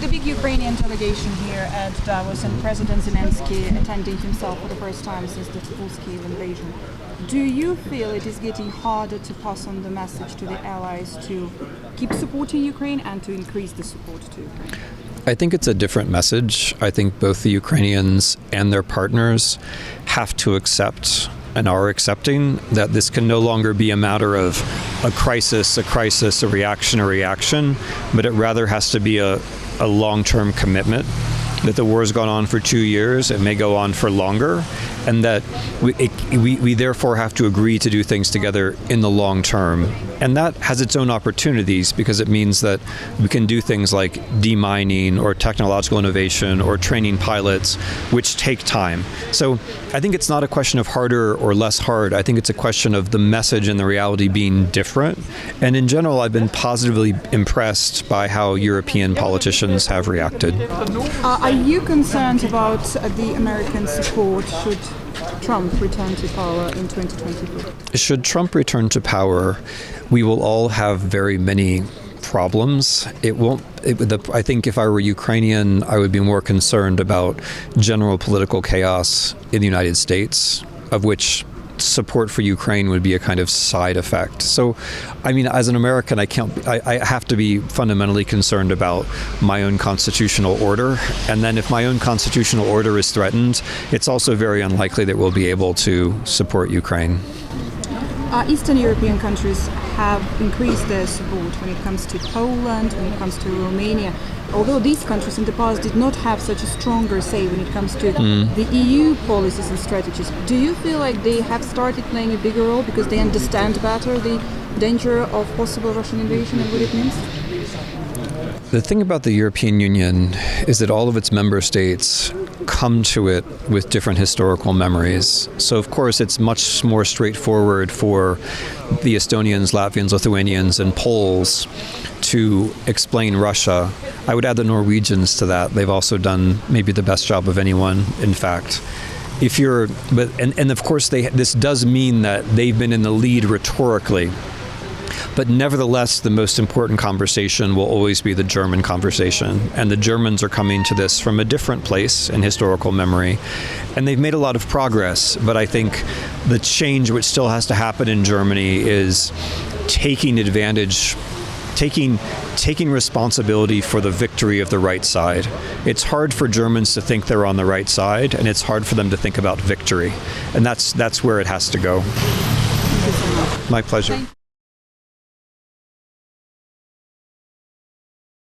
a big Ukrainian delegation here at Davos, and President Zelensky attending himself for the first time since the full-scale invasion. Do you feel it is getting harder to pass on the message to the allies to keep supporting Ukraine and to increase the support to Ukraine? I think it's a different message. I think both the Ukrainians and their partners have to accept and are accepting that this can no longer be a matter of a crisis, a reaction, but it rather has to be a long-term commitment, that the war has gone on for 2 years, it may go on for longer, and that we therefore have to agree to do things together in the long term. And that has its own opportunities because it means that we can do things like demining or technological innovation or training pilots, which take time. So I think it's not a question of harder or less hard. I think it's a question of the message and the reality being different. And in general, I've been positively impressed by how European politicians have reacted. Are you concerned about the American support should Trump return to power in 2024? Should Trump return to power, we will all have very many problems. I think if I were Ukrainian, I would be more concerned about general political chaos in the United States, of which support for Ukraine would be a kind of side effect. So, I mean, as an American, I have to be fundamentally concerned about my own constitutional order. And then if my own constitutional order is threatened, it's also very unlikely that we'll be able to support Ukraine. Eastern European countries have increased their support when it comes to Poland, when it comes to Romania. Although these countries in the past did not have such a stronger say when it comes to the EU policies and strategies, do you feel like they have started playing a bigger role because they understand better the danger of possible Russian invasion and what it means? The thing about the European Union is that all of its member states come to it with different historical memories. So, of course, it's much more straightforward for the Estonians, Latvians, Lithuanians, and Poles to explain Russia. I would add the Norwegians to that. They've also done maybe the best job of anyone, in fact. And of course, this does mean that they've been in the lead rhetorically. But nevertheless, the most important conversation will always be the German conversation. And the Germans are coming to this from a different place in historical memory. And they've made a lot of progress. But I think the change which still has to happen in Germany is taking responsibility for the victory of the right side. It's hard for Germans to think they're on the right side, and it's hard for them to think about victory. And that's where it has to go. Thank you so much. My pleasure.